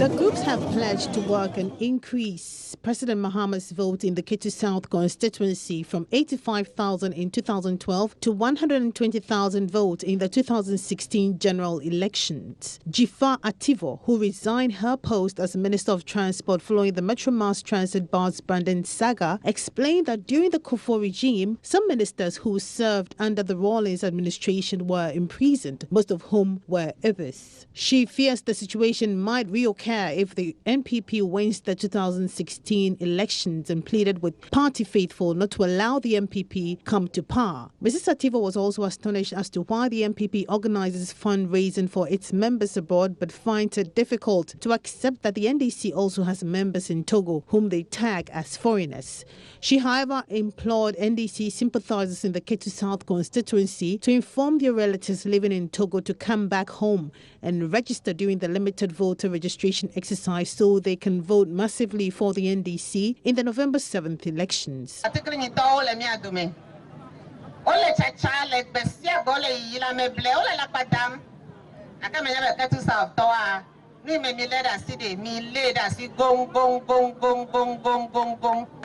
The groups have pledged to work and increase President Mahama's vote in the Ketu South constituency from 85,000 in 2012 to 120,000 votes in the 2016 general elections. DZIFA Ativor, who resigned her post as Minister of Transport following the Metro Mass Transit bus Brandon saga, explained that during the Kufuor regime, some ministers who served under the Rawlings administration were imprisoned, most of whom were others. She fears the situation might reoccur if the NPP wins the 2016 elections and pleaded with party faithful not to allow the NPP come to power. Mrs. Ativor was also astonished as to why the NPP organizes fundraising for its members abroad but finds it difficult to accept that the NDC also has members in Togo whom they tag as foreigners. She, however, implored NDC sympathizers in the Ketu South constituency to inform their relatives living in Togo to come back home and register during the limited voter registration exercise so they can vote massively for the NDC in the November 7th elections.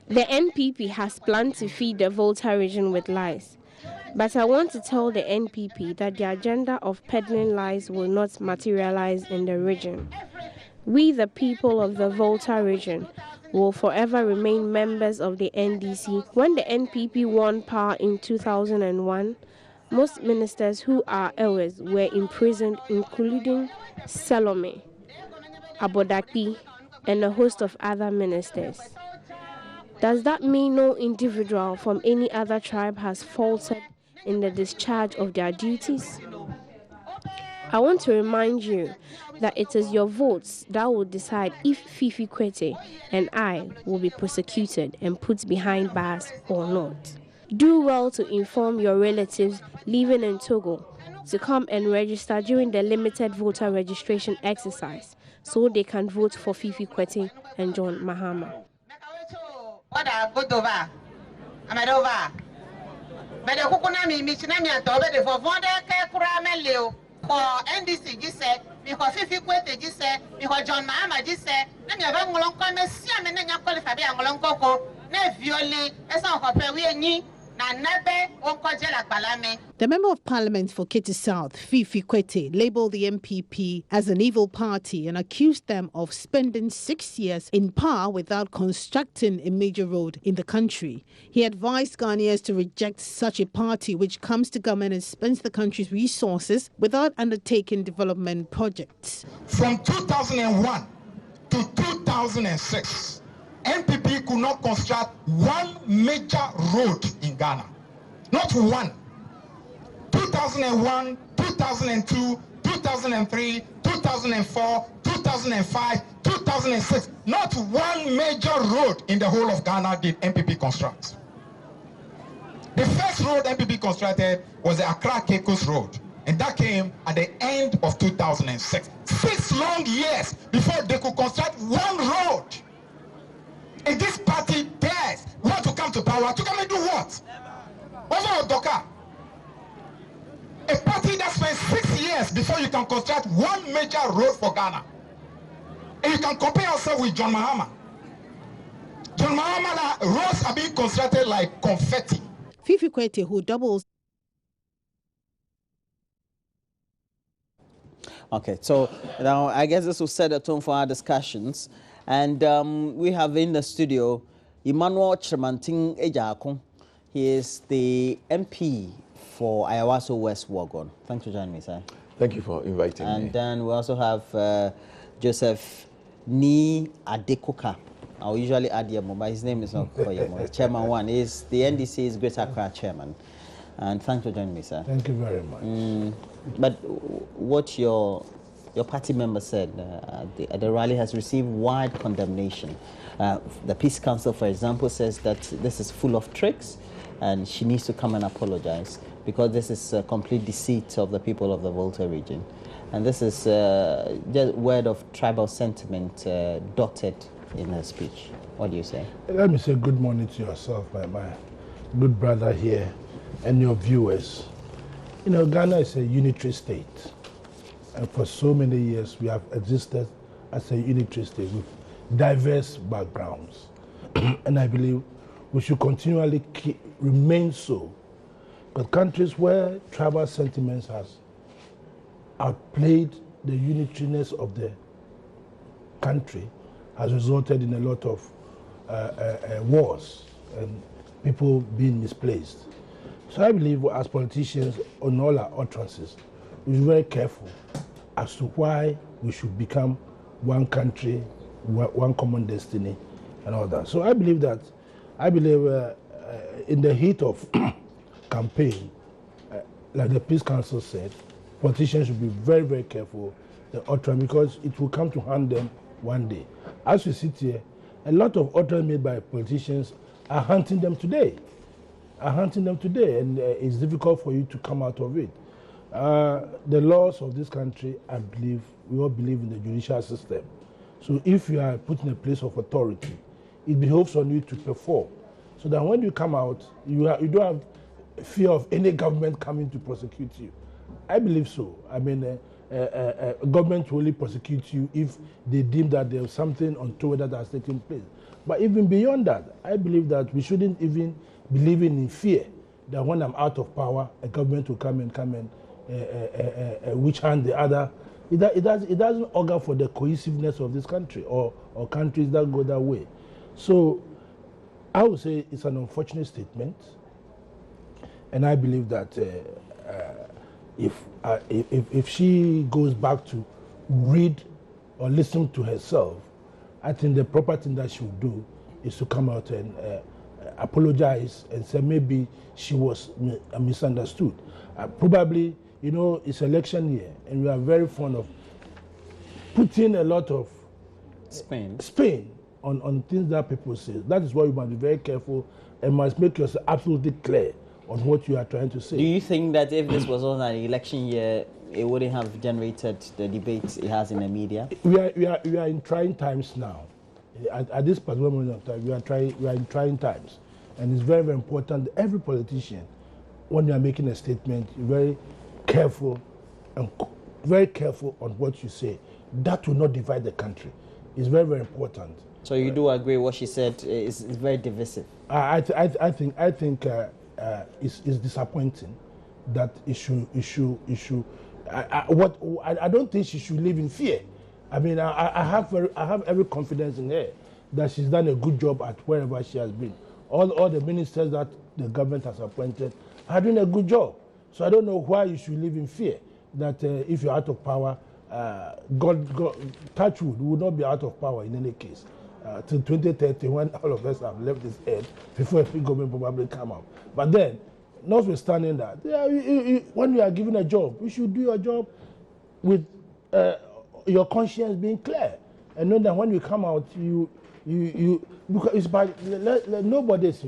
The NPP has planned to feed the Volta region with lies. But I want to tell the NPP that the agenda of peddling lies will not materialize in the region. We, the people of the Volta region, will forever remain members of the NDC. When the NPP won power in 2001, most ministers who are Ewes were imprisoned, including Salome, Abodaki, and a host of other ministers. Does that mean no individual from any other tribe has faltered in the discharge of their duties? I want to remind you that it is your votes that will decide if Fifi Kwete and I will be prosecuted and put behind bars or not. Do well to inform your relatives living in Togo to come and register during the limited voter registration exercise so they can vote for Fifi Kwete and John Mahama. NDC said, because Fifi Kwete said, because John Mahama said, let me have a long come and see a man and qualify a long cocoa, ne viole, as on her we The Member of Parliament for Ketu South, Fifi Kwete, labelled the MPP as an evil party and accused them of spending 6 years in power without constructing a major road in the country. He advised Ghanaians to reject such a party which comes to government and spends the country's resources without undertaking development projects. From 2001 to 2006, NPP could not construct one major road in Ghana. Not one. 2001, 2002, 2003, 2004, 2005, 2006. Not one major road in the whole of Ghana did NPP construct. The first road NPP constructed was the Accra-Cape Coast Road. And that came at the end of 2006. 6 long years before they could construct one road. If this party dares want to come to power, to come and do what? Over Doka. A party that spent 6 years before you can construct one major road for Ghana. And you can compare yourself with John Mahama. John Mahama roads are being constructed like confetti. Fifi Kwete, who doubles. Okay, so now I guess this will set the tone for our discussions. And we have in the studio Emmanuel Tremantin Ejakon. He is the MP for Ayawaso West Wagon. Thanks for joining me, sir. Thank you for inviting me. And then we also have Joseph Ni Adekoka. I'll usually add Yemo, but his name is not Koyemo. Chairman 1 is the NDC's Greater Accra chairman. And thanks for joining me, sir. Thank you very much. But what your party member said at the rally has received wide condemnation. The Peace Council, for example, says that this is full of tricks and she needs to come and apologize because this is a complete deceit of the people of the Volta region. And this is just a word of tribal sentiment dotted in her speech. What do you say? Let me say good morning to yourself, my good brother here, and your viewers. Ghana is a unitary state. And for so many years, we have existed as a unitary state with diverse backgrounds. And I believe we should continually remain so. But countries where tribal sentiments has outplayed the unitariness of the country has resulted in a lot of wars and people being misplaced. So I believe as politicians on all our utterances, we should be very careful as to why we should become one country, one common destiny, and all that. So I believe in the heat of campaign, like the Peace Council said, politicians should be very, very careful the utterance, because it will come to harm them one day. As we sit here, a lot of utterance made by politicians are hunting them today. And it's difficult for you to come out of it. The laws of this country, I believe, we all believe in the judicial system. So if you are put in a place of authority, it behoves on you to perform. So that when you come out, you don't have fear of any government coming to prosecute you. I believe so. I mean, government will only prosecute you if they deem that there's something untoward that has taken place. But even beyond that, I believe that we shouldn't even be living in fear that when I'm out of power, a government will come and which hand the other. It doesn't augur for the cohesiveness of this country or countries that go that way. So I would say it's an unfortunate statement, and I believe that if she goes back to read or listen to herself, I think the proper thing that she would do is to come out and apologize and say maybe she was misunderstood. Probably, it's election year, and we are very fond of putting a lot of spin on things that people say. That is why you must be very careful and must make yourself absolutely clear on what you are trying to say. Do you think that if this was on an election year, it wouldn't have generated the debates it has in the media? We are in trying times now. At this particular moment of time, we are in trying times, and it's very, very important that every politician, when you are making a statement, you're very careful on what you say. That will not divide the country. It's very, very important. So you do agree what she said is very divisive? I think it's disappointing that I don't think she should live in fear. I mean, I have every confidence in her that she's done a good job at wherever she has been. All the ministers that the government has appointed are doing a good job. So I don't know why you should live in fear that if you're out of power, God, touch wood, will not be out of power in any case. Till 2030, when all of us have left this earth, before a free government probably come out. But then, notwithstanding that, when you are given a job, you should do your job with your conscience being clear, and know that when you come out, because it's by nobody's.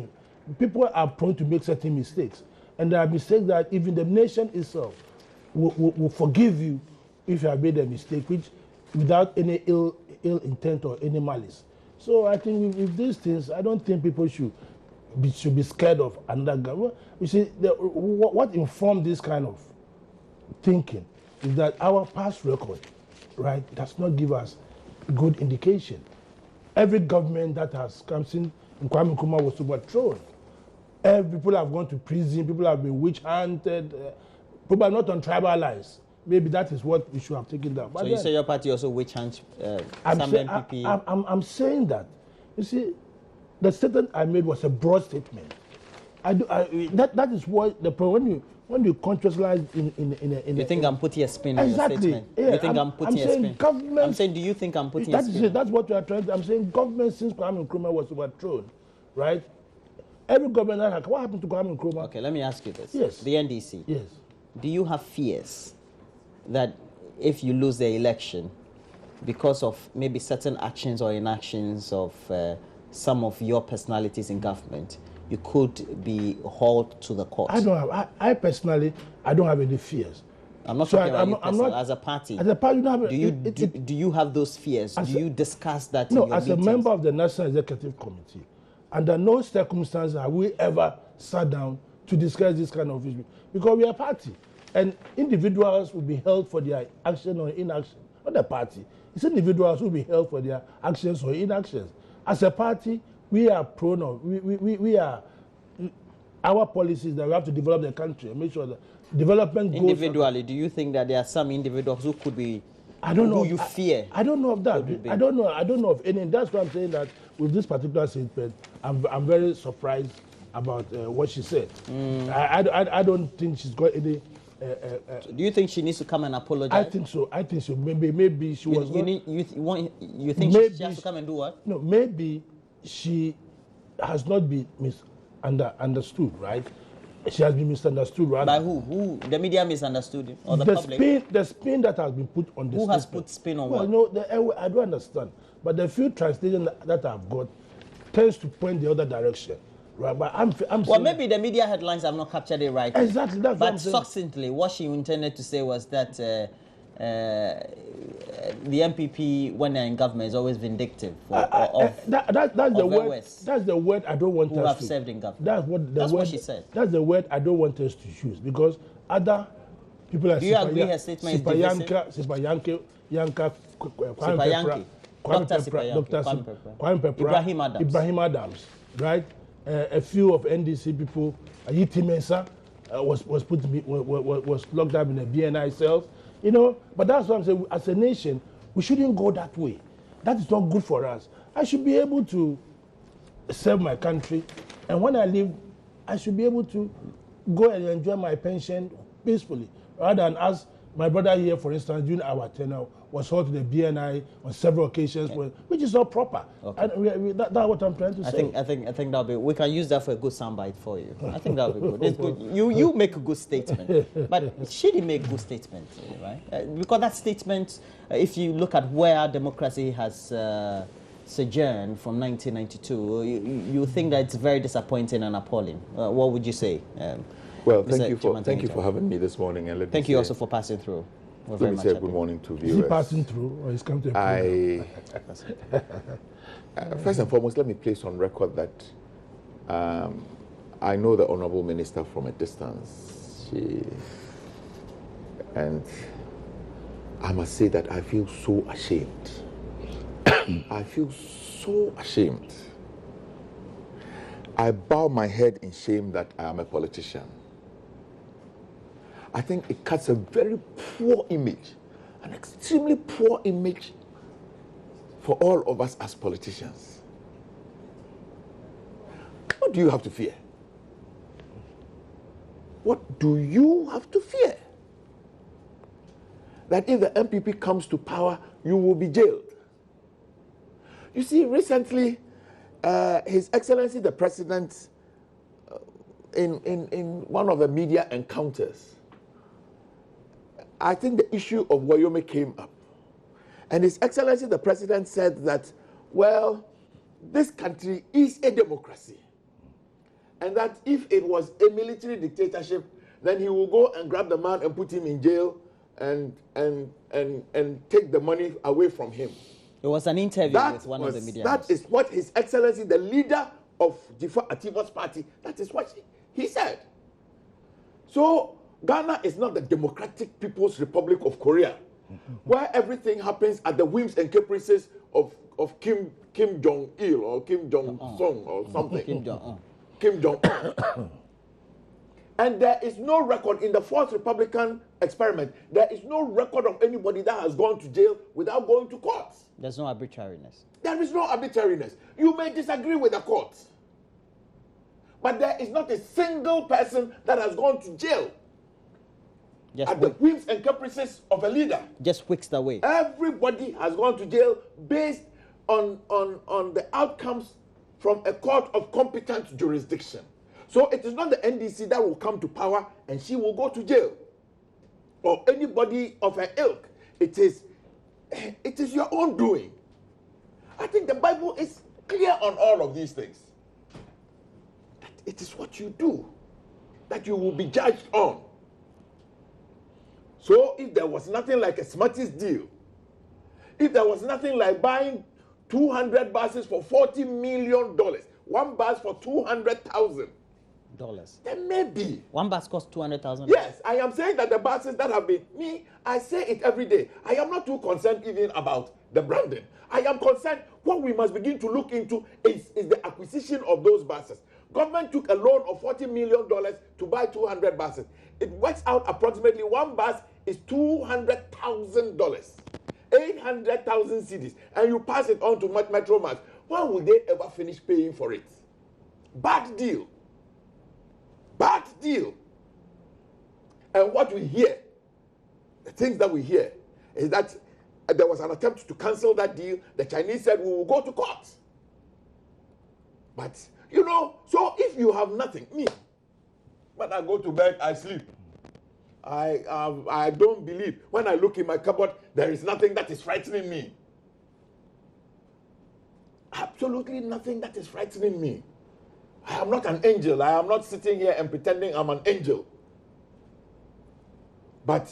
People are prone to make certain mistakes, and there are mistakes that even the nation itself will forgive you if you have made a mistake, which without any ill intent or any malice. So I think with these things, I don't think people should be scared of another guy. You see, what informed this kind of thinking is that our past record, right, does not give us good indication. Every government that has come since Kwame Nkrumah was overthrown, people have gone to prison, people have been witch-hunted, probably not on tribal lines. Maybe that is what we should have taken down. But so you say your party also witch-hunt some NPP? I'm saying that. You see, the statement I made was a broad statement. That is what the when you contextualize in you think I'm putting a spin on your statement? Yeah, you think I'm putting a spin? I'm saying, do you think I'm putting a spin? That's what you are trying to. I'm saying government since Kwame Nkrumah was overthrown, right? Every government that what happened to Kwame Nkrumah? Okay, let me ask you this. Yes. The NDC. Yes. Do you have fears that if you lose the election, because of maybe certain actions or inactions of some of your personalities in government, you could be hauled to the court? I personally, I don't have any fears. I'm not talking about you personally, as a party. As a party, you don't have do you have those fears? Do you discuss that no, in your as meetings? A member of the National Executive Committee, under no circumstances have we ever sat down to discuss this kind of issue, because we are a party. And individuals will be held for their action or inaction. not the party. It's individuals who will be held for their actions or inactions. As a party, we are prone of, we are, our policies that we have to develop the country and make sure that development goes. Individually, do you think that there are some individuals who could be, I don't know. Who you fear? I don't know of that. I don't know of any. That's why I'm saying that with this particular statement, I'm very surprised about what she said. I don't think she's got any. So do you think she needs to come and apologize? I think so. Maybe she was. You think she has to come and do what? No, maybe she has not been misunderstood, right? She has been misunderstood, right? By who? Who? The media misunderstood or the public? The spin that has been put on this. Who has put spin on what? No, I don't understand. But the few translations that I've got tends to point the other direction, right? But I'm well, maybe the media headlines have not captured it right. Exactly. That's but succinctly, what she intended to say was that the MPP, when they're in government, is always vindictive that's the word. That's the word I don't want who us have to. served in government. That's what she said. That's the word I don't want us to use because other people are. Do you agree her statement is divisive? Ibrahim Adams, right? A few of NDC people, Ayiti Mensah was locked up in the BNI cells. You know, but that's what I'm saying. As a nation, we shouldn't go that way. That is not good for us. I should be able to serve my country, and when I leave, I should be able to go and enjoy my pension peacefully, rather than as my brother here, for instance, during our tenure, was hauled to the BNI on several occasions, which is not proper. Okay. And that's what I'm trying to say. I think that'll be. We can use that for a good soundbite for you. I think that'll be good. It's good. You make a good statement, but she didn't make a good statement, right? Because that statement, if you look at where democracy has sojourned from 1992, you think that it's very disappointing and appalling. What would you say? Well, thank you for having me this morning, and thank you also for passing through. Let me say good morning to viewers. Is he passing through, or is coming to a first and foremost, let me place on record that I know the Honourable Minister from a distance. And I must say that I feel so ashamed. I feel so ashamed. I bow my head in shame that I am a politician. I think it cuts a very poor image, an extremely poor image for all of us as politicians. What do you have to fear? What do you have to fear? That if the MPP comes to power, you will be jailed. You see, recently, His Excellency the President, in one of the media encounters, I think the issue of Wyoming came up. And His Excellency the President said that, well, this country is a democracy. And that if it was a military dictatorship, then he will go and grab the man and put him in jail and take the money away from him. It was an interview with one of the media. That is what His Excellency, the leader of DZIFA Ativor's party, that is what he said. So Ghana is not the Democratic People's Republic of Korea, where everything happens at the whims and caprices of Kim Jong-il or Kim Jong-sung or something. Kim Jong-un. And there is no record in the Fourth Republican experiment. There is no record of anybody that has gone to jail without going to court. There's no arbitrariness. There is no arbitrariness. You may disagree with the court, but there is not a single person that has gone to jail at the whims and caprices of a leader. Just whisked away. Everybody has gone to jail based on the outcomes from a court of competent jurisdiction. So it is not the NDC that will come to power and she will go to jail, or anybody of her ilk. It is your own doing. I think the Bible is clear on all of these things. That it is what you do that you will be judged on. So if there was nothing like a Smarties deal, if there was nothing like buying 200 buses for $40 million, one bus for 200,000, There may be. One bus costs $200,000. Yes, I am saying that the buses that have been, I say it every day. I am not too concerned even about the branding. I am concerned what we must begin to look into is the acquisition of those buses. Government took a loan of $40 million to buy 200 buses. It works out approximately one bus is $200,000, 800,000 cedis, and you pass it on to Metro Max. When will they ever finish paying for it? Bad deal. Bad deal. And what we hear, the things that we hear, is that there was an attempt to cancel that deal. The Chinese said we will go to court. But, you know, so if you have nothing, when I go to bed, I sleep. I don't believe. When I look in my cupboard, there is nothing that is frightening me. Absolutely nothing that is frightening me. I am not an angel. I am not sitting here and pretending I'm an angel. But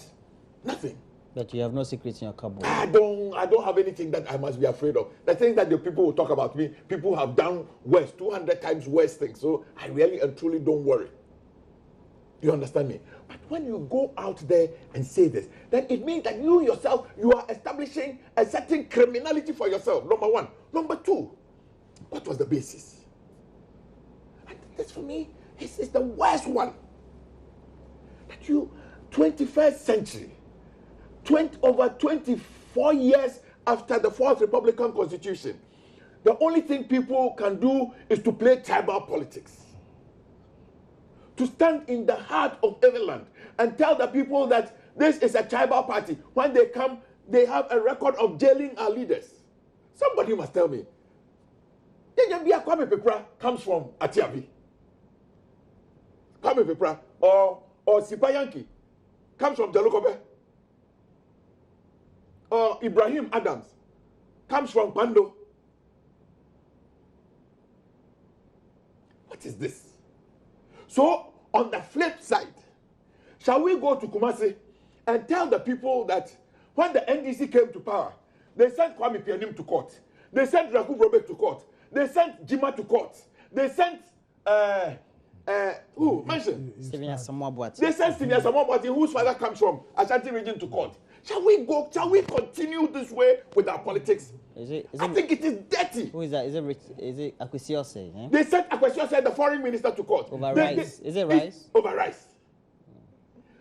nothing. But you have no secrets in your cupboard. I don't have anything that I must be afraid of. The thing that the people will talk about me, people have done worse, 200 times worse things. So I really and truly don't worry. You understand me? But when you go out there and say this, then it means that you yourself, you are establishing a certain criminality for yourself, number one. Number two, what was the basis? And this for me is the worst one. That you, 21st century, over 24 years after the Fourth Republican Constitution, the only thing people can do is to play tribal politics. To stand in the heart of every land and tell the people that this is a tribal party. When they come, they have a record of jailing our leaders. Somebody must tell me. Kwame Pepra comes from Atiavi. Kwame Pepra or Sipayanki comes from Jalukobe. Or Ibrahim Adams comes from Pando. What is this? So, on the flip side, shall we go to Kumasi and tell the people that when the NDC came to power, they sent Kwame Pianim to court, they sent Raku Robek to court, they sent Jima to court, they sent who mentioned? Stephen Asamoah. They sent Stephen Asamoah, whose father comes from Ashanti region, to court. Shall we continue this way with our politics? I think it is dirty. Who is that? Is it Akwesiose? Eh? They sent Akwesiose, the foreign minister, to court. Over Rice. Is it Rice? Over Rice.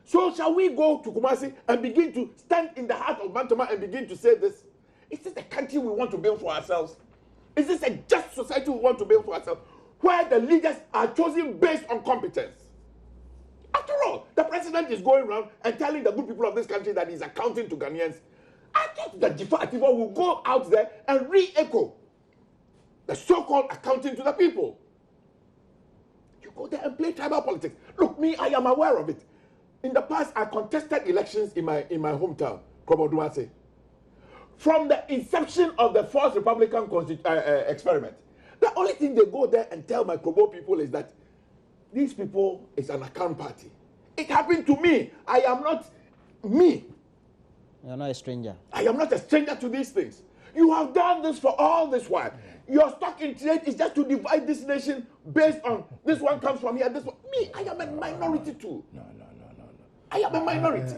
So shall we go to Kumasi and begin to stand in the heart of Bantama and begin to say this? Is this the country we want to build for ourselves? Is this a just society we want to build for ourselves? Where the leaders are chosen based on competence? After all, the president is going around and telling the good people of this country that he's accounting to Ghanaians. I thought that DZIFA Ativor will go out there and re-echo the so-called accounting to the people. You go there and play tribal politics. Look, I am aware of it. In the past, I contested elections in my hometown, Kromodumase. From the inception of the Fourth Republican experiment, the only thing they go there and tell my Krobo people is that these people is an account party. It happened to me. I am not me. You're not a stranger. I am not a stranger to these things. You have done this for all this while. Your stock in trade is just to divide this nation based on this one comes from here, this one. I am a minority too. No. I am a minority.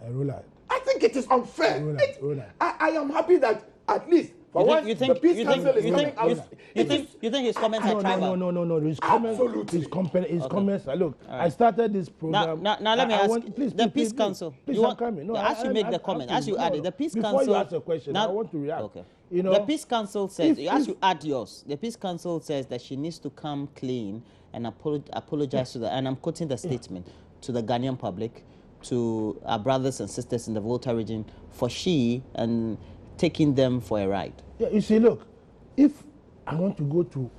Roland. I think it is unfair. Roland. I am happy that at least for once the Peace Council is coming out. You think his comments are tribal? No. His comments. Absolutely. His comments. Look, right. I started this program. Now let me ask. The Peace Council. Please, I'm coming. No, as you make the comment, as you added, the Peace Council. Before you ask a question, I want to react. Okay. You know, the Peace Council says, as you add yours, the Peace Council says that she needs to come clean and apologize to and I'm quoting the statement, to the Ghanaian public, to our brothers and sisters in the Volta region, for and taking them for a ride. Yeah, you see, look, if I want to go to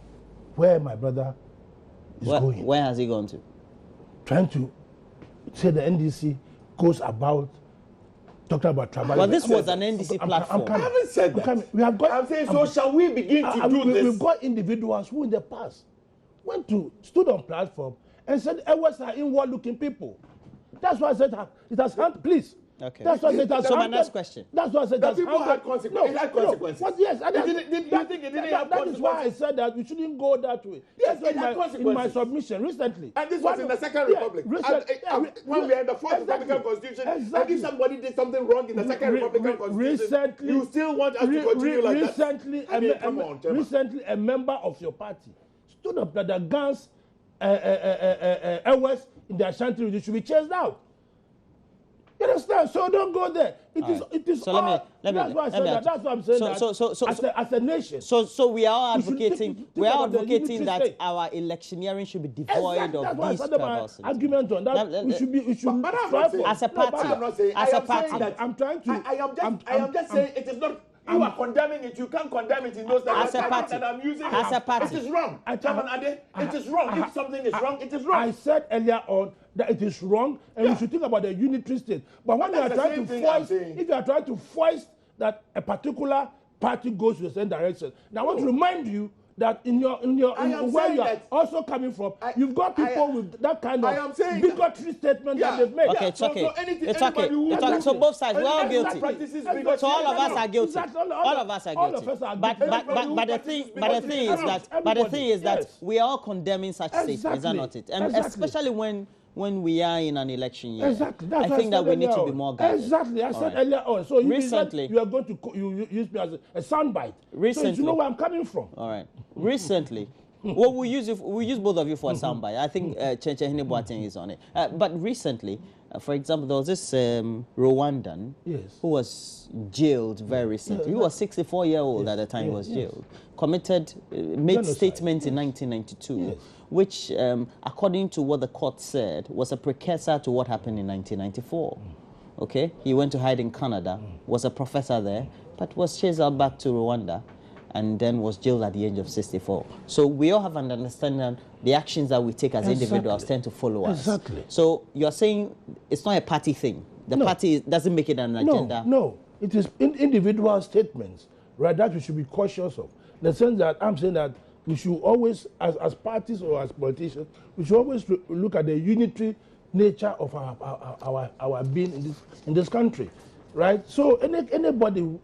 where my brother is going. Where has he gone to? Trying to say the NDC goes about talking about tribalism. Well, this was an NDC platform. I haven't said that. We have got, I'm saying, so shall we begin to do this? We've got individuals who in the past stood on platform and said, Ewas are inward-looking people. That's why I said, it has please, Okay. That's what it has. So my next question. That's what I said. The people had consequences. It had consequences. What, yes, and Do you think it didn't have that is why I said that we shouldn't go that way. Yes, That's it had in consequences. my submission recently. And this was in the Second Republic. When we had the Fourth Republican Constitution, and if somebody did something wrong in the Second Republican Constitution, you still want us to continue like that? Recently, a member of your party stood up that the guns hours in the Ashanti region should be chased out. You understand? So don't go there. It is. So that's why I said that. That's what I'm saying. As a nation. So we are advocating. We are advocating that our electioneering should be devoid of these troubles. Argument on that. We should strive for as a party. As a party. I'm trying to. I am just saying it is not. You are condemning it. You can't condemn it in those terms. As a party. As a party. It is wrong. Chairman Ade, it is wrong. If something is wrong, it is wrong. I said earlier on that it is wrong, and we should think about the unitary state. But when you are trying to foist, if you are trying to foist that a particular party goes to the same direction, now I want to remind you that in where you are also coming from, you've got people with that kind of bigotry statement that they've made. Okay, it's okay. It's okay. So both sides, we're all guilty. So all of us are guilty. All of us are guilty. But the thing is that we are all condemning such statements, is that not it? And especially when we are in an election year. Exactly. I think that we need to be more guided. Exactly. I said earlier on. So recently, you are going to use me as a soundbite. Recently, so you know where I'm coming from. All right. Recently, well, we use both of you for a soundbite. I think Chenchehine Boateng is on it. But recently, for example, there was this Rwandan who was jailed very recently. He was 64-year-old at the time he was jailed. Made statements in 1992. Which, according to what the court said, was a precursor to what happened in 1994. Okay? He went to hide in Canada, was a professor there, but was chased out back to Rwanda, and then was jailed at the age of 64. So we all have an understanding that the actions that we take as individuals tend to follow us. Exactly. So you're saying it's not a party thing. The party doesn't make it an agenda. No. It is individual statements, right, that we should be cautious of. In the sense that I'm saying that we should always, as parties or as politicians, we should always look at the unitary nature of our being in this country, right? So anybody,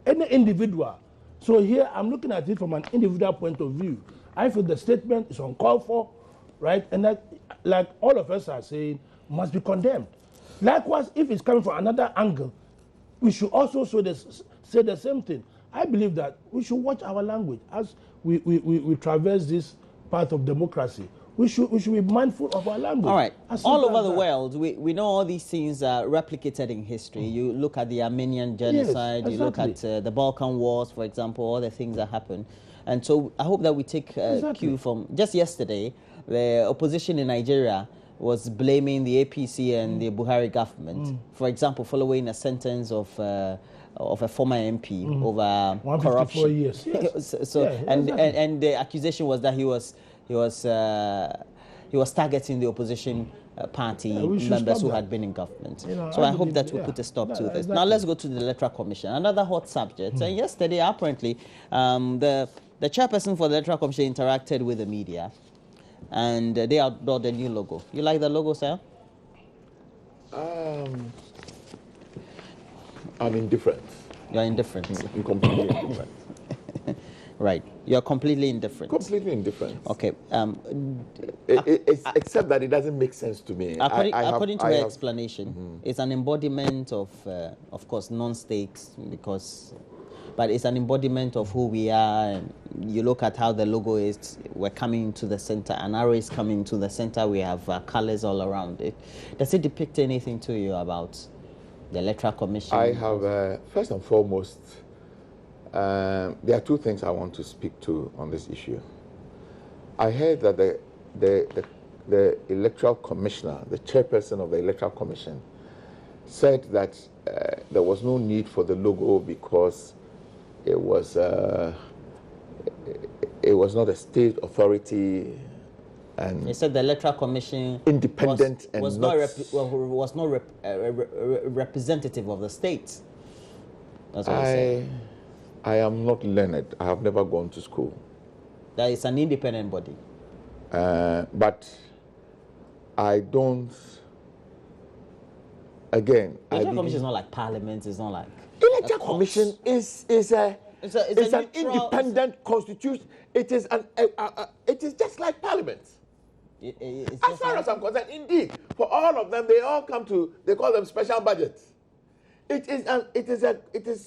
any individual. So here I'm looking at it from an individual point of view. I feel the statement is uncalled for, right? And that, like all of us are saying, must be condemned. Likewise, if it's coming from another angle, we should also say the same thing. I believe that we should watch our language as we traverse this path of democracy. We should be mindful of our language. All right. All over the world, we know all these things are replicated in history. You look at the Armenian genocide, you look at the Balkan Wars, for example, all the things that happened. And so I hope that we take cue from just yesterday, the opposition in Nigeria was blaming the APC and the Buhari government, for example, following a sentence of a former MP over corruption. Years. Yes. And the accusation was that he was targeting the opposition party members who had been in government. So I hope that we put a stop to this. Now let's go to the Electoral Commission, another hot subject. And yesterday, apparently, the chairperson for the Electoral Commission interacted with the media, and they outlawed the new logo. You like the logo, sir? I'm indifferent. You're indifferent. I'm completely indifferent. Right. You're completely indifferent. Completely indifferent. Okay. Except that it doesn't make sense to me. According to her explanation, it's an embodiment of course, non-stakes, but it's an embodiment of who we are. And you look at how the logo is. We're coming to the center. An arrow is coming to the center. We have colors all around it. Does it depict anything to you about the Electoral Commission? I have, first and foremost, there are two things I want to speak to on this issue. I heard that the Electoral Commissioner, the chairperson of the Electoral Commission, said that there was no need for the logo because it was not a state authority. And he said the Electoral Commission independent was not representative of the state. That's what he said. I am not learned. I have never gone to school. That is an independent body. But I don't again, the Electoral Commission is not like Parliament. It's not like Electoral Commission is an neutral, independent constitution. It is it is just like Parliament. As far as I'm concerned, indeed, for all of them, they all come to. They call them special budgets. It is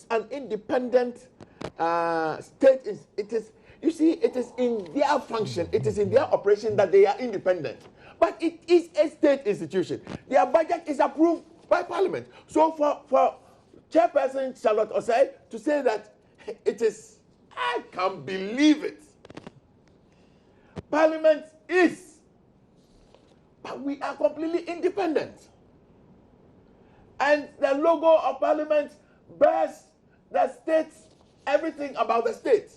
an independent state. You see, it is in their function. It is in their operation that they are independent. But it is a state institution. Their budget is approved by Parliament. So for Chairperson Charlotte Osei to say that it is, I can't believe it. Parliament is, but we are completely independent. And the logo of Parliament bears the state, everything about the state.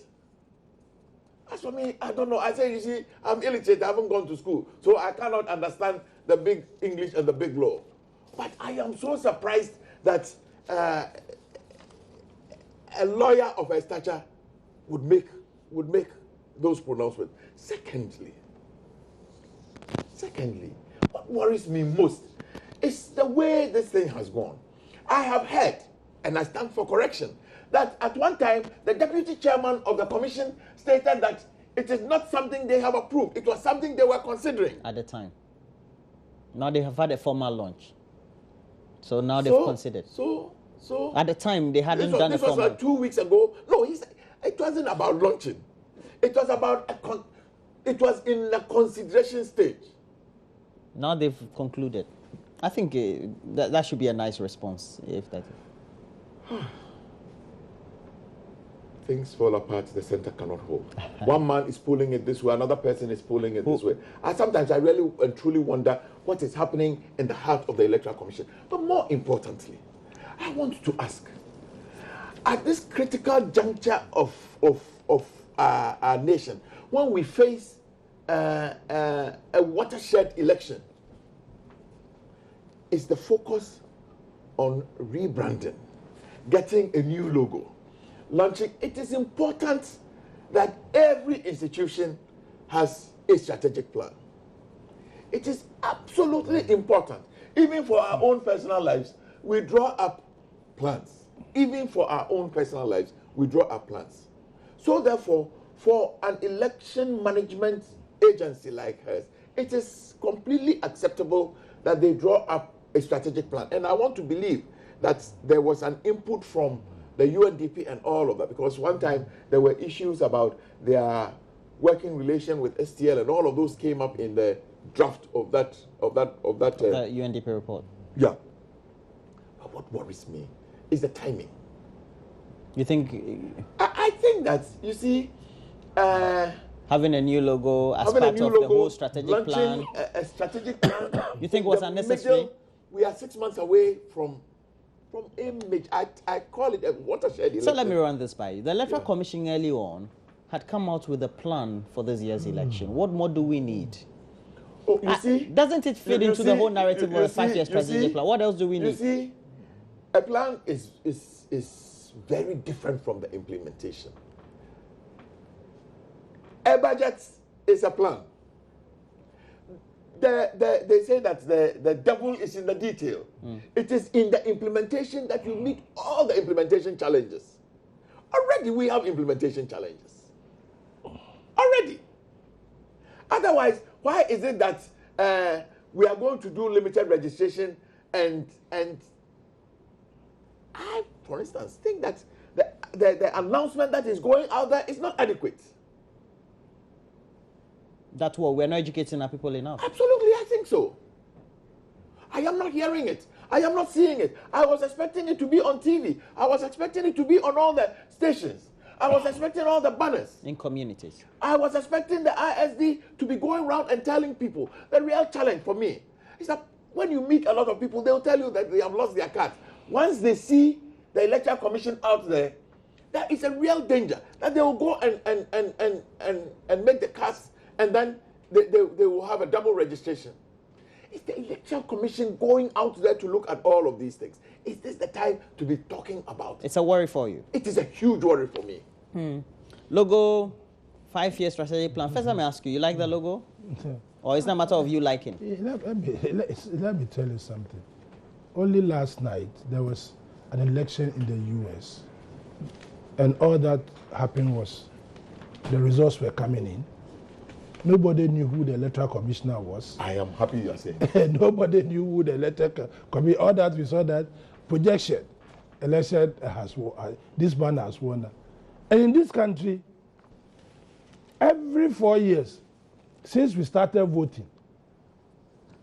As for me, I don't know. I say, you see, I'm illiterate. I haven't gone to school. So I cannot understand the big English and the big law. But I am so surprised that a lawyer of a stature would make those pronouncements. Secondly, what worries me most is the way this thing has gone. I have heard, and I stand for correction, that at one time, the deputy chairman of the commission stated that it is not something they have approved. It was something they were considering. At the time. Now they have had a formal launch. So now they've considered. So at the time, they hadn't done a formal. This was like 2 weeks ago. No, he said it wasn't about launching. It was about, it was in the consideration stage. Now they've concluded. I think that should be a nice response, if that is. Things fall apart, the center cannot hold. One man is pulling it this way, another person is pulling it this way. Sometimes I really and truly wonder what is happening in the heart of the Electoral Commission. But more importantly, I want to ask, at this critical juncture of our nation, when we face a watershed election, is the focus on rebranding, getting a new logo, launching. It is important that every institution has a strategic plan. It is absolutely important. Even for our own personal lives, we draw up plans. Even for our own personal lives, we draw up plans. So therefore, for an election management agency like hers, it is completely acceptable that they draw up a strategic plan. And I want to believe that there was an input from the UNDP and all of that, because one time there were issues about their working relation with STL, and all of those came up in the draft of that UNDP report. Yeah. But what worries me is the timing. You think? I think that, you see, having a new logo as part of the whole strategic plan. A strategic plan. You think was unnecessary? We are 6 months away from image. I call it a watershed election. So let me run this by you. The Electoral Commission early on had come out with a plan for this year's election. What more do we need? Oh, you see? Doesn't it fit into the whole narrative of a 5-year strategic plan? What else do we need? You see, a plan is very different from the implementation. A budget is a plan. They say that the devil is in the detail. It is in the implementation that you meet all the implementation challenges. Already we have implementation challenges. Already. Otherwise, why is it that we are going to do limited registration and I, for instance, think that the announcement that is going out there is not adequate. That's what we're not educating our people enough. Absolutely, I think so. I am not hearing it. I am not seeing it. I was expecting it to be on TV. I was expecting it to be on all the stations. I was expecting all the banners. In communities. I was expecting the ISD to be going around and telling people. The real challenge for me is that when you meet a lot of people, they'll tell you that they have lost their card. Once they see the Electoral Commission out there, that is a real danger. That they will go and make the cards, and then they will have a double registration. Is the Electoral Commission going out there to look at all of these things? Is this the time to be talking about it? It's a worry for you. It is a huge worry for me. Logo, 5-year strategic plan. First, let me ask you, you like the logo? Or is it a matter of you liking? Let me tell you something. only last night there was an election in the US, and all that happened was the results were coming in. Nobody knew who the electoral commissioner was. I am happy you are saying. Nobody knew who the electoral commissioner. All that we saw that projection, election has won. This man has won. And in this country, every 4 years, since we started voting,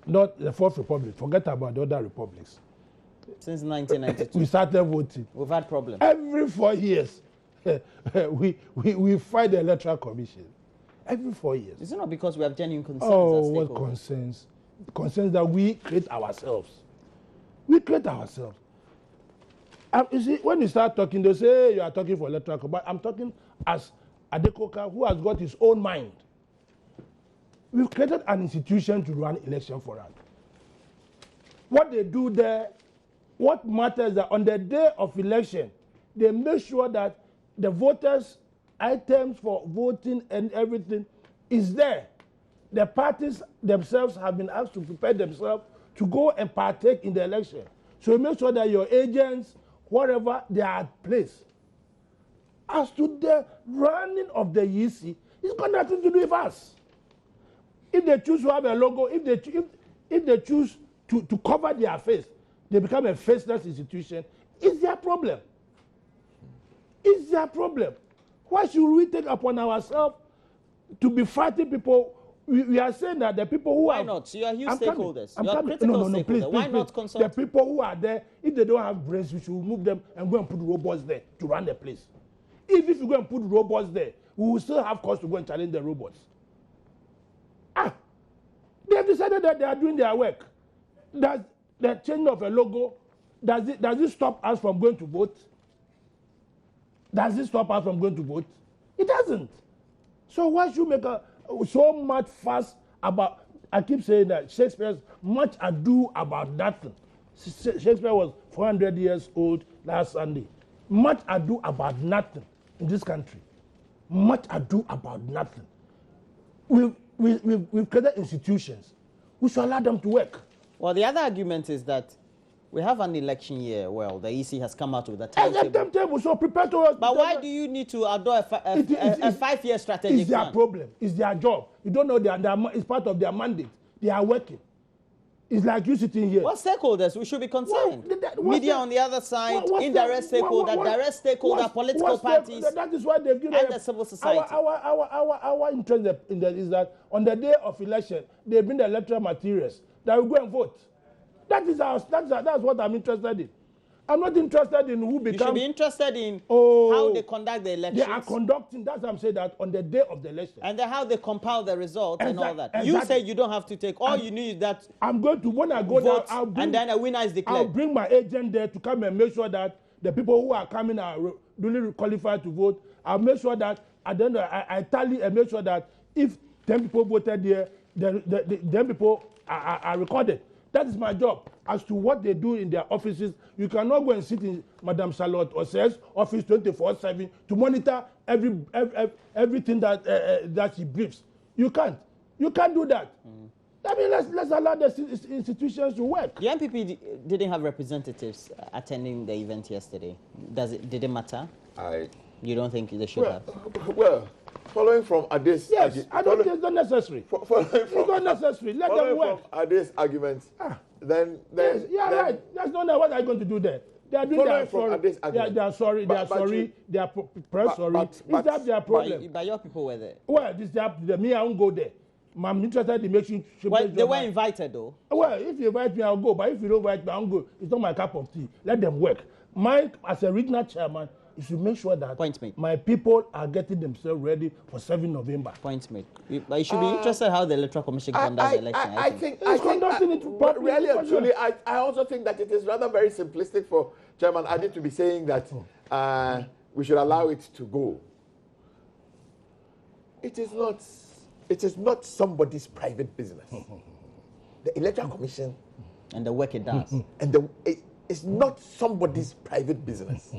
not the Fourth Republic, forget about the other republics. Since 1992. We started voting. We've had problems. Every 4 years, we fight the Electoral Commission. Every 4 years. Is it not because we have genuine concerns? Oh, what concerns? Concerns that we create ourselves. We create ourselves. You see, when you start talking, they say, hey, you are talking for electoral, but I'm talking as Adekoka, who has got his own mind. We've created an institution to run election for us. What they do there, what matters is that on the day of election, they make sure that the voters' items for voting and everything is there. The parties themselves have been asked to prepare themselves to go and partake in the election. So make sure that your agents, wherever they are at place. As to the running of the EC, it's got nothing to do with us. If they choose to have a logo, if they choose to cover their face, they become a faceless institution, it's their problem. It's their problem. Why should we take upon ourselves to be fighting people? We are saying that the people who Why are... not? You are huge I'm stakeholders. Coming. You are critical stakeholders. Please, Why not consult? The people who are there, if they don't have brains, we should remove them and go and put robots there to run the place. If you go and put robots there, we will still have cause to go and challenge the robots. They have decided that they are doing their work. Does the change of a logo, does it stop us from going to vote? Does it stop us from going to vote? It doesn't. So why should we make so much fuss about, I keep saying that Shakespeare's much ado about nothing. Shakespeare was 400 years old last Sunday. Much ado about nothing in this country. Much ado about nothing. We've created institutions. We should allow them to work. Well, the other argument is that we have an election year. Well, the EC has come out with a timetable. So prepare to us. But why do you need to adopt a 5-year strategic plan? It's their problem. It's their job. You don't know it's part of their mandate. They are working. It's like you sitting here. What stakeholders? We should be concerned. Media on the other side, indirect stakeholder, direct stakeholder, political parties. That is why they've given and the civil society. Our interest in that is that on the day of election, they bring the electoral materials that we go and vote. That's what I'm interested in. I'm not interested in who becomes... You should be interested in how they conduct the elections. They are conducting, that's what I'm saying, that on the day of the election. And then how they compile the results and all that. You say you don't have to take, all you need is that... I'm going to, when I go vote, there, and then a winner is declared. I'll bring my agent there to come and make sure that the people who are coming are duly qualified to vote. I'll make sure that, at the end, I tally and make sure that if 10 people voted there, then 10 people are recorded. That is my job. As to what they do in their offices, you cannot go and sit in Madame Charlotte Osei's office 24/7 to monitor everything that she briefs. You can't. You can't do that. I mean, let's allow the institutions to work. The MPP didn't have representatives attending the event yesterday. Did it matter? You don't think they should have? Well, following from Ade's... Yes, I don't think it's not necessary. It's not necessary. Let them work. From Ade's arguments, then... Yes, right. That's not what I'm going to do there. They are doing their sorry. They are sorry. They are sorry. They are press sorry. Is that their problem? But your people were there. Well, this is me. I won't go there. I'm interested in making sure... Well, they were invited, though. Well, if you invite me, I'll go. But if you don't invite me, I won't go. It's not my cup of tea. Let them work. Mine, as a regional chairman, is to make sure that my people are getting themselves ready for 7 November. Point made. But you should be interested how the Electoral Commission conducts the election. I think but really and truly, I also think that it is rather very simplistic for Chairman Adi to be saying that we should allow it to go. It is not somebody's private business. The Electoral Commission and the work it does. And it's not somebody's private business.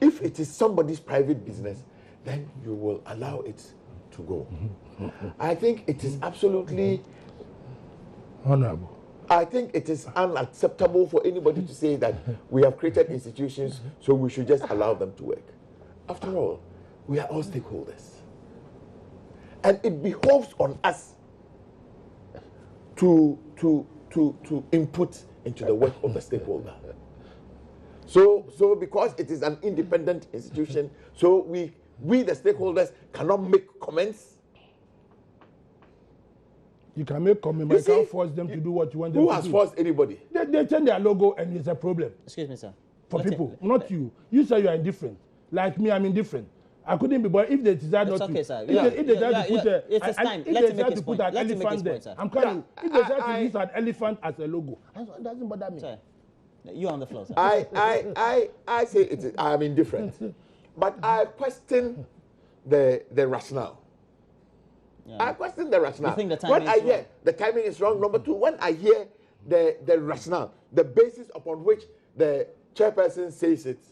If it is somebody's private business, then you will allow it to go. I think it is absolutely honorable. I think it is unacceptable for anybody to say that we have created institutions, so we should just allow them to work. After all, we are all stakeholders. And it behoves on us to input into the work of the stakeholder. So because it is an independent institution, so we the stakeholders cannot make comments. You can make comments, but you can't force them to do what you want them to do. Who has forced anybody? They change their logo and it's a problem. Excuse me, sir. For people, not you. You say you are indifferent. Like me, I'm indifferent. I couldn't be, but if they decide not okay, to, sir. if they decide to put If an elephant there, I'm coming. If they decide to use an elephant as a logo, it doesn't bother me. Sir, you're on the floor, sir. I say I'm indifferent, but I question the rationale. Yeah. I question the rationale. You think the timing when I hear the timing is wrong. Number two, when I hear the rationale, the basis upon which the chairperson says it,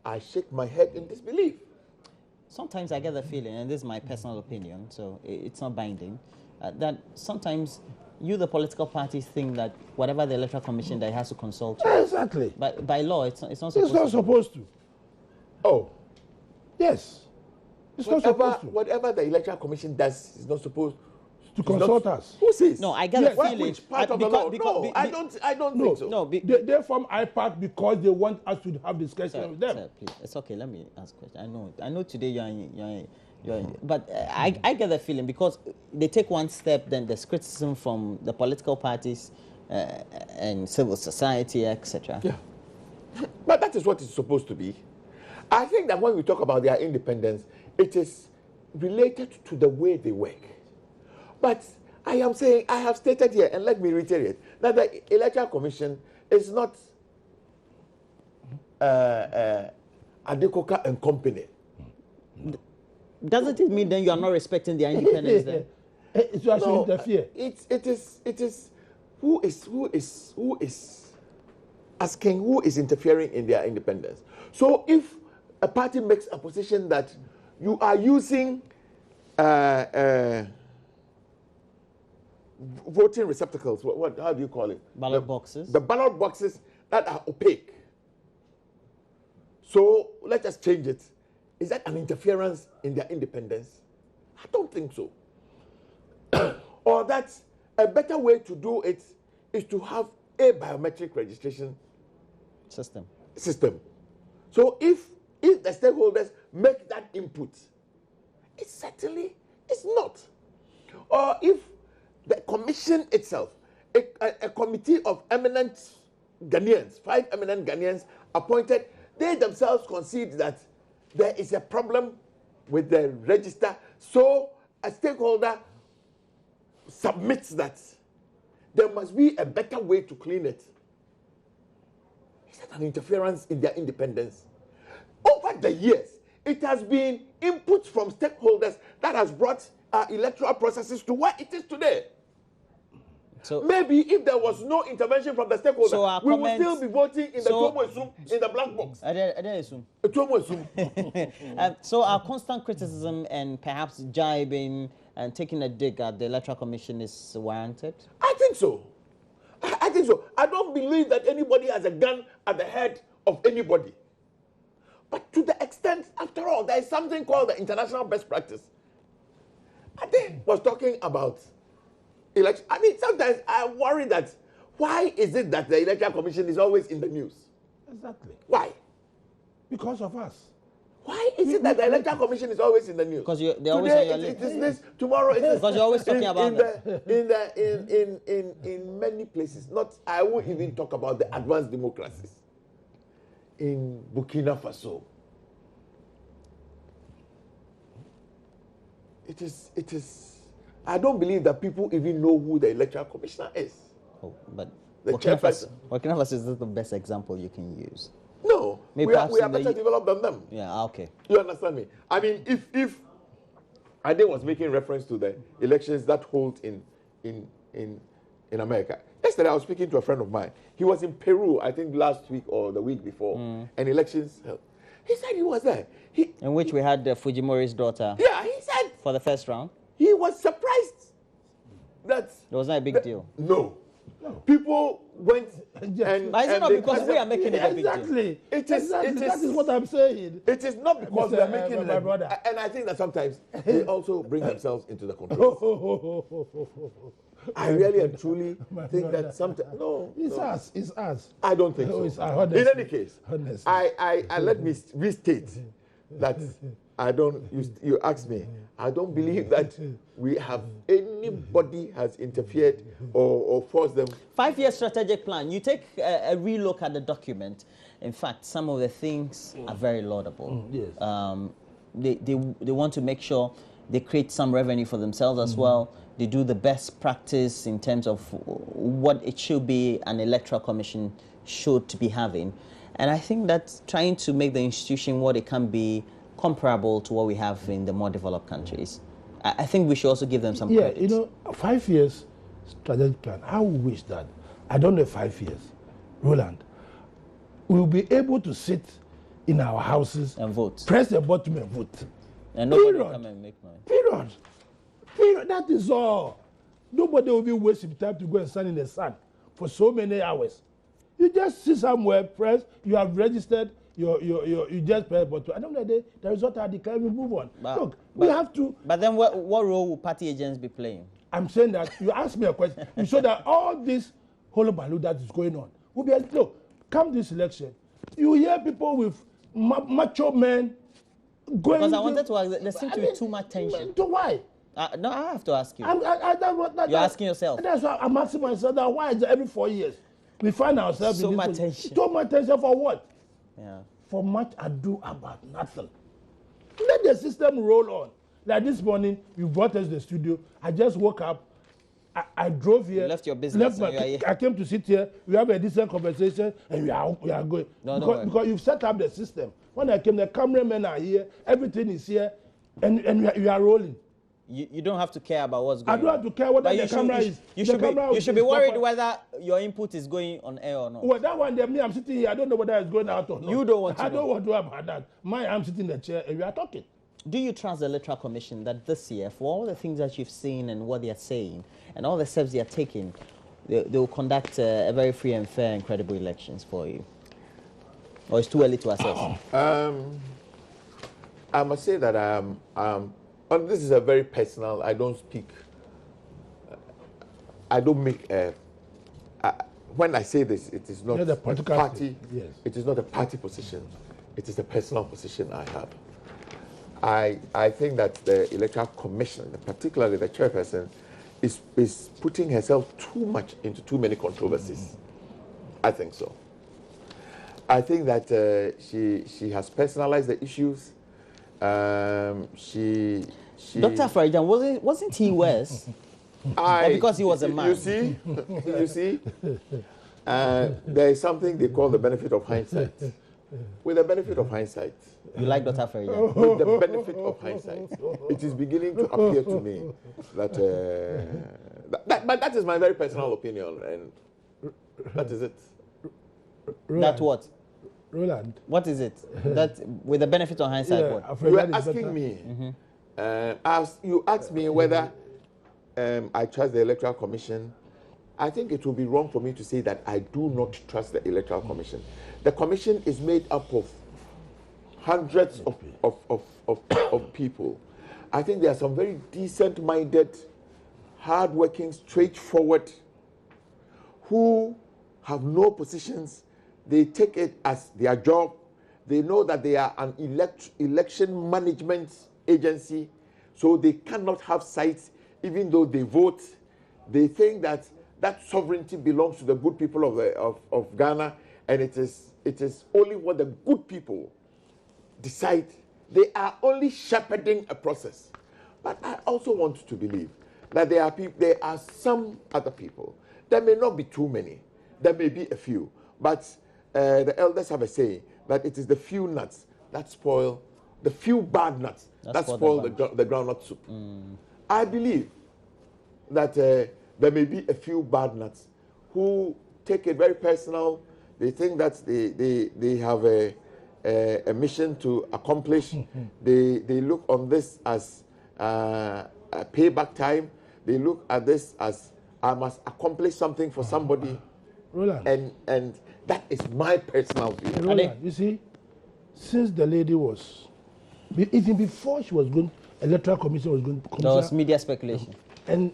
I shake my head in disbelief. Sometimes I get the feeling, and this is my personal opinion, so it's not binding, that sometimes you, the political parties, think that whatever the Electoral Commission that has to consult you. Exactly. But by law, it's not supposed to. It's not supposed to. Oh. Yes. It's not supposed to. Whatever the Electoral Commission does is not supposed to consult us. Who says? No, I get the feeling. Which part of the law? No, I don't think so. No, they form IPAC because they want us to have discussion with them. Sir, please, it's okay. Let me ask a question. I know today but I get the feeling because they take one step, then there's criticism from the political parties and civil society, etc. Yeah, but that is what it's supposed to be. I think that when we talk about their independence, it is related to the way they work. But I am saying, I have stated here, and let me reiterate, that the Electoral Commission is not Adekoka and company. Doesn't it mean then you are not respecting their independence then? It's actually interfere. It is who is asking who is interfering in their independence. So if a party makes a position that you are using voting receptacles, how do you call it? Ballot boxes. The ballot boxes that are opaque. So let us change it. Is that an interference in their independence? I don't think so. Or that a better way to do it is to have a biometric registration system. So if the stakeholders make that input, it certainly is not. Or if the commission itself, a committee of eminent Ghanaians, 5 eminent Ghanaians appointed, they themselves concede that there is a problem with the register, so a stakeholder submits that there must be a better way to clean it. Is that an interference in their independence? Over the years, it has been input from stakeholders that has brought our electoral processes to where it is today. So maybe if there was no intervention from the stakeholders, we would still be voting in the in the black box. So our constant criticism and perhaps jibing and taking a dig at the Electoral Commission is warranted? I think so. I think so. I don't believe that anybody has a gun at the head of anybody. But to the extent, after all, there is something called the international best practice. I think was talking about election. I mean, sometimes I worry that why is it that the Electoral Commission is always in the news? Exactly. Why? Because of us. Why is it that the Electoral Commission is always in the news? Because they're always on your list. It is this, tomorrow it is. Because you're always talking about in many places. Not, I won't even talk about the advanced democracies. In Burkina Faso, it is. I don't believe that people even know who the Electoral Commissioner is. Oh, but the chairperson. Burkina Faso is the best example you can use. No, we are better developed than them. Yeah, okay. You understand me? I mean, if Ade was making reference to the elections that hold in America. Yesterday, I was speaking to a friend of mine. He was in Peru, I think last week or the week before, and elections held. He said he was there. In which we had Fujimori's daughter. Yeah, he said. For the first round. He was surprised that. It was not a big deal. No. No. People went and... But it's not because we are making it a big deal. Exactly. That is what I'm saying. It is not because we are making it my brother. And I think that sometimes they also bring themselves into the control. I really and truly think that sometimes... No. It's us. I don't think so. In any case, I let me restate that I don't... You asked me. I don't believe that anybody has interfered or forced them. 5-year strategic plan. You take a relook at the document. In fact, some of the things are very laudable. Yes. They want to make sure they create some revenue for themselves as well. They do the best practice in terms of what it should be an electoral commission should be having. And I think that trying to make the institution what it can be comparable to what we have in the more developed countries. I think we should also give them some credit. You know, 5 years strategic plan. I would wish that, I don't know 5 years, Roland, we'll be able to sit in our houses and vote. Press the button and vote. And nobody will come and make noise. Period. That is all. Nobody will be wasting time to go and stand in the sun for so many hours. You just sit somewhere, press, you have registered, you just press button. At the end of the day, the result are declared, we move on. Look, we have to... But then what role will party agents be playing? I'm saying that, you ask me a question, you show that all this hullabaloo that is going on, will be, look, come this election, you hear people with macho men going... Because I wanted to ask, there seems to be too much tension. So why? No, I have to ask you. You're asking yourself. That's why I'm asking myself that why is it every 4 years we find ourselves so in much this tension. So much tension for what? Yeah. For much ado about nothing. Let the system roll on. Like this morning, you brought us to the studio. I just woke up. I drove here. You left your business. I came to sit here. We have a decent conversation, and we are going. Because you've set up the system. When I came, the cameramen are here. Everything is here, and we are rolling. You don't have to care about what's going on. I don't have to care whether the camera is... You should be worried whether your input is going on air or not. Well, that one, me, I'm sitting here. I don't know whether it's going out or not. You don't want to I don't want to have about that. I'm sitting in the chair and we are talking. Do you trust the Electoral Commission that this year, for all the things that you've seen and what they are saying, and all the steps they are taking, they will conduct a very free and fair and credible elections for you? Or it's too early to assess? I must say that this is a very personal. I don't speak. I don't make. When I say this, it is not a party. Yes. It is not a party position. It is a personal position I have. I think that the Electoral Commission, particularly the chairperson, is putting herself too much into too many controversies. I think so. I think that she has personalized the issues. Dr. Farijan, wasn't he worse? Because he was a man. You see, there is something they call the benefit of hindsight. With the benefit of hindsight, you like Dr. Farijan? With the benefit of hindsight, it is beginning to appear to me that, but that is my very personal opinion, and that is it. That what? Roland. What is it? That with the benefit of hindsight, what? You were asking me. You asked me whether I trust the Electoral Commission. I think it would be wrong for me to say that I do not trust the Electoral Commission. The Commission is made up of hundreds of people. I think there are some very decent-minded, hard-working, straightforward, who have no positions. They take it as their job. They know that they are an election management agency, so they cannot have sites even though they vote. They think that sovereignty belongs to the good people of Ghana, and it is only what the good people decide. They are only shepherding a process. But I also want to believe that there are some other people. There may not be too many. There may be a few. But the elders have a saying that it is the few nuts that spoil, the few bad nuts that spoil the groundnut soup. I believe that there may be a few bad nuts who take it very personal. They think that they have a mission to accomplish. They look on this as a payback time. They look at this as I must accomplish something for somebody. Roland. And that is my personal view. Roland, you see, since the lady was, even before she was going, Electoral Commission was going to come. There was media speculation. And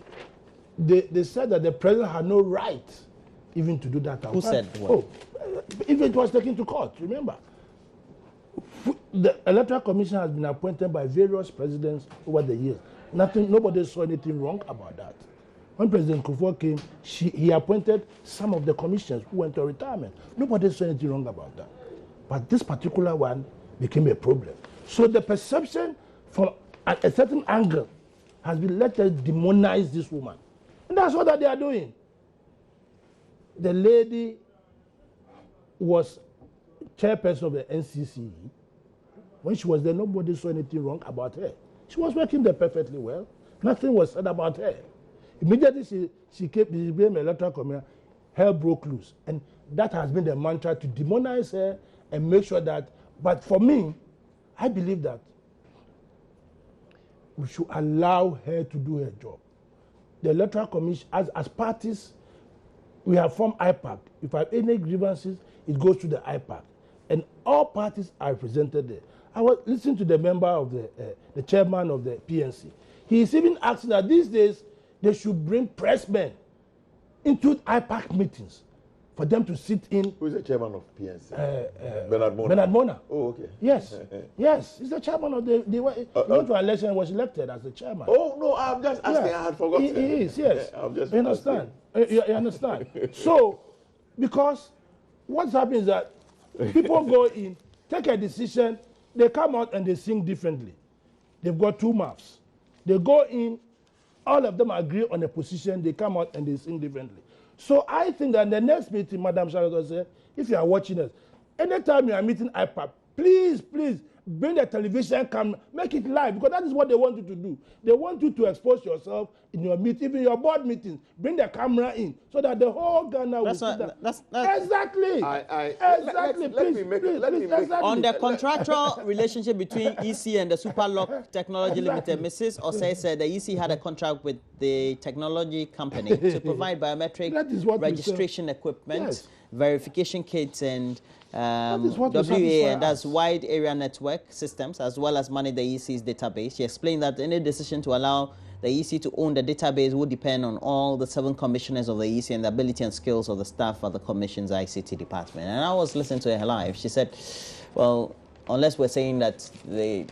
they said that the president had no right even to do that. Who said what? Oh, if it was taken to court, remember. The Electoral Commission has been appointed by various presidents over the years. Nobody saw anything wrong about that. When President Kufuor came, he appointed some of the commissioners who went to retirement. Nobody saw anything wrong about that. But this particular one became a problem. So the perception from a certain angle has been, let us demonize this woman. And that's what they are doing. The lady was chairperson of the NCC. When she was there, nobody saw anything wrong about her. She was working there perfectly well. Nothing was said about her. Immediately she became Electoral Commission, hell broke loose. And that has been the mantra, to demonize her and make sure that, but for me, I believe that we should allow her to do her job. The Electoral Commission, as parties, we have formed IPAC. If I have any grievances, it goes to the IPAC. And all parties are represented there. I was listening to the member of the chairman of the PNC. He is even asking that these days they should bring pressmen into IPAC meetings for them to sit in. Who is the chairman of PNC? Bernard Mona. Bernard Mona. Oh, okay. Yes. Yes, he's the chairman of the he went to election and was elected as the chairman. Oh, no, I'm just asking. Yeah. I had forgotten. He is, yes. I'm just you understand? You understand? So, because what's happening is that people go in, take a decision, they come out and they sing differently. They've got two maps. They go in, all of them agree on a position, they come out and they sing differently. So I think that in the next meeting, Madam Charlotte said, if you are watching us, anytime you are meeting IPAP, please bring the television camera, make it live, because that is what they want you to do. They want you to expose yourself in your meeting, even your board meetings. Bring the camera in so that the whole Ghana will see that. Exactly. Exactly. Let me make it. On the contractual relationship between EC and the Superlock Technology Limited, Mrs. Osei said the EC had a contract with the technology company to provide biometric registration equipment, verification kits, and WA, and that's wide area network systems, as well as manage the EC's database. She explained that any decision to allow the EC to own the database would depend on all the 7 commissioners of the EC and the ability and skills of the staff at the Commission's ICT department. And I was listening to her live. She said, well, unless we're saying that they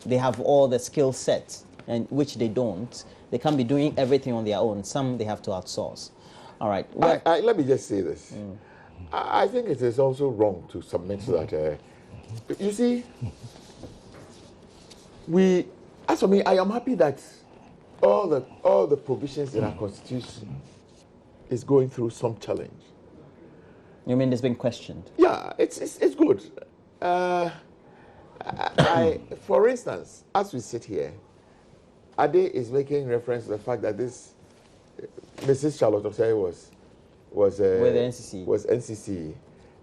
have all the skill sets, and which they don't, they can't be doing everything on their own. Some they have to outsource. All right. Let me just say this. I think it is also wrong to submit to that. You see, as for me, I am happy that all the provisions in our constitution is going through some challenge. You mean it's been questioned? Yeah, it's good. For instance, as we sit here, Ade is making reference to the fact that this Mrs. Charlotte Osei was with the NCC. Was NCC,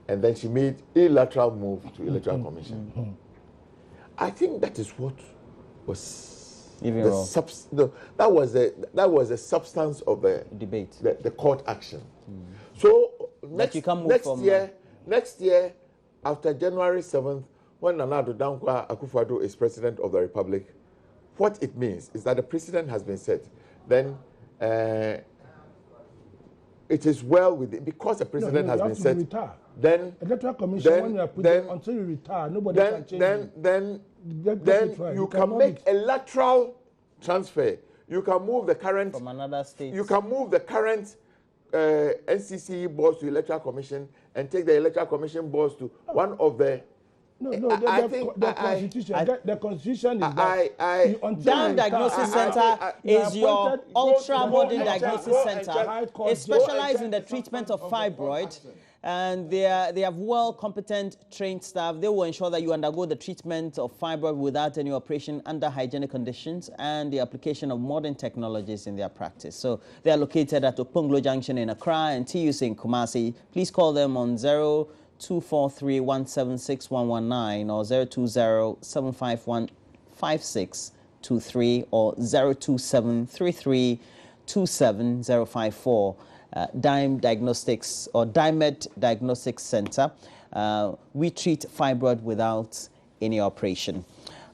and then she made a lateral move to Electoral Commission. I think that is what was even wrong. That was the substance of the debate, the court action. So next year, after January 7th, when Nana Addo Dankwa Akufo-Addo is president of the Republic, what it means is that the president has been set. Then it is well with it, because the president has been set. Then Electoral Commission, when you are put there, until you retire, nobody can change it. Then you can make a lateral transfer. You can move the current from another state. You can move the current NCC boards to Electoral Commission and take the Electoral Commission boards to one of the. The constitution is that Down Diagnosis Center is your ultra-modern diagnosis center. It specializes in the treatment of fibroid, and they have well-competent, trained staff. They will ensure that you undergo the treatment of fibroid without any operation under hygienic conditions and the application of modern technologies in their practice. So they are located at Okponglo Junction in Accra and TUC in Kumasi. Please call them on 0243-176-119 or 020-751-5623 or 02733 27054. Dime Diagnostics or Dimed Diagnostics Center. We treat fibroid without any operation.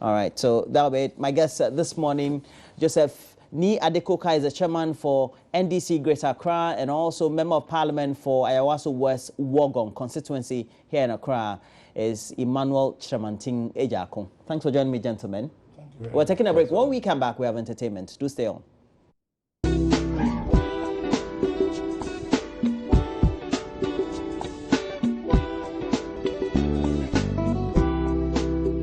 All right, so that'll be it. My guest this morning, Joseph Ni Adekoka, is the chairman for NDC Greater Accra and also member of parliament for Ayawaso West Wogong constituency here in Accra, is Emmanuel Chiramanting Ejako. Thanks for joining me, gentlemen. Thank you. We're taking a break. When we come back, we have entertainment. Do stay on.